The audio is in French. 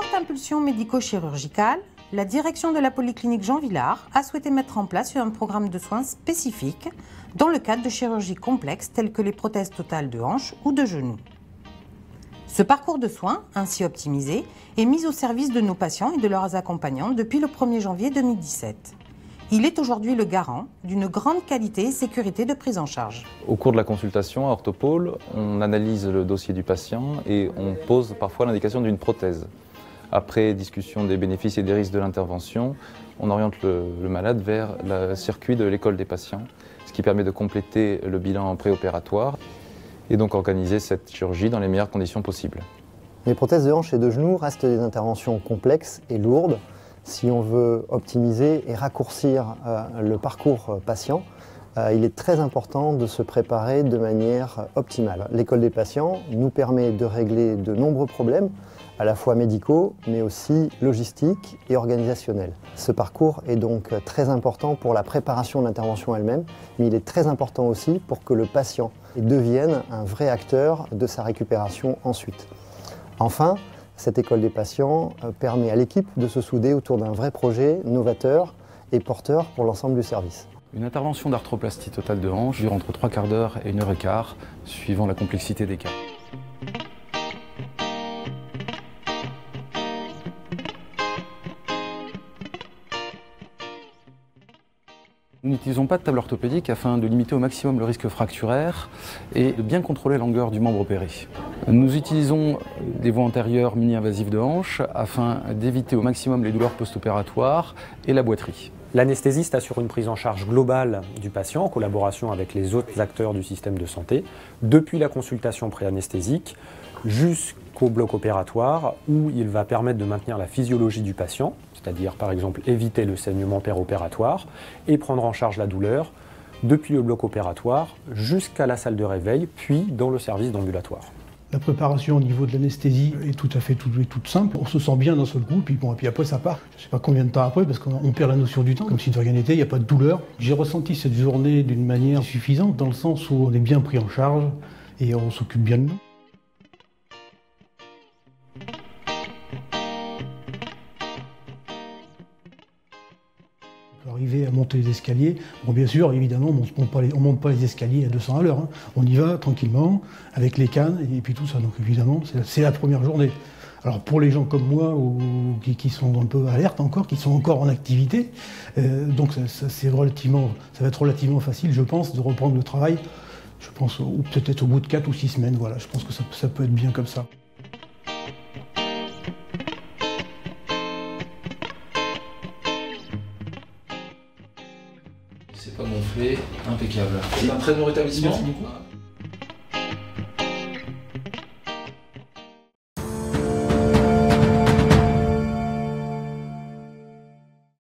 forte impulsion médico-chirurgicale, la direction de la polyclinique Jean Villard a souhaité mettre en place un programme de soins spécifique dans le cadre de chirurgies complexes telles que les prothèses totales de hanches ou de genoux. Ce parcours de soins, ainsi optimisé, est mis au service de nos patients et de leurs accompagnants depuis le 1er janvier 2017. Il est aujourd'hui le garant d'une grande qualité et sécurité de prise en charge. Au cours de la consultation à Orthopôle, on analyse le dossier du patient et on pose parfois l'indication d'une prothèse. Après discussion des bénéfices et des risques de l'intervention, on oriente le malade vers le circuit de l'école des patients, ce qui permet de compléter le bilan préopératoire et donc organiser cette chirurgie dans les meilleures conditions possibles. Les prothèses de hanche et de genoux restent des interventions complexes et lourdes. Si on veut optimiser et raccourcir le parcours patient, il est très important de se préparer de manière optimale. L'école des patients nous permet de régler de nombreux problèmes, à la fois médicaux, mais aussi logistiques et organisationnels. Ce parcours est donc très important pour la préparation de l'intervention elle-même, mais il est très important aussi pour que le patient devienne un vrai acteur de sa récupération ensuite. Enfin, cette école des patients permet à l'équipe de se souder autour d'un vrai projet novateur et porteur pour l'ensemble du service. Une intervention d'arthroplastie totale de hanche dure entre 3/4 d'heure et 1h15, suivant la complexité des cas. Nous n'utilisons pas de table orthopédique afin de limiter au maximum le risque fracturaire et de bien contrôler la longueur du membre opéré. Nous utilisons des voies antérieures mini-invasives de hanche afin d'éviter au maximum les douleurs post-opératoires et la boiterie. L'anesthésiste assure une prise en charge globale du patient en collaboration avec les autres acteurs du système de santé, depuis la consultation pré-anesthésique jusqu'au bloc opératoire où il va permettre de maintenir la physiologie du patient, c'est-à-dire par exemple éviter le saignement péropératoire et prendre en charge la douleur depuis le bloc opératoire jusqu'à la salle de réveil, puis dans le service d'ambulatoire. La préparation au niveau de l'anesthésie est tout à fait toute simple. On se sent bien d'un seul coup, puis après ça part. Je ne sais pas combien de temps après, parce qu'on perd la notion du temps, comme si de rien n'était, il n'y a pas de douleur. J'ai ressenti cette journée d'une manière suffisante, dans le sens où on est bien pris en charge et on s'occupe bien de nous. Arriver à monter les escaliers, bon bien sûr évidemment on ne monte pas les escaliers à 200 à l'heure, hein. On y va tranquillement avec les cannes et puis tout ça, donc évidemment c'est la première journée. Alors pour les gens comme moi ou qui sont un peu alertes encore, qui sont encore en activité, donc ça va être relativement facile je pense de reprendre le travail, je pense peut-être au bout de 4 ou 6 semaines, voilà, je pense que ça peut être bien comme ça. C'est pas gonflé, impeccable. C'est un très bon rétablissement. Merci beaucoup.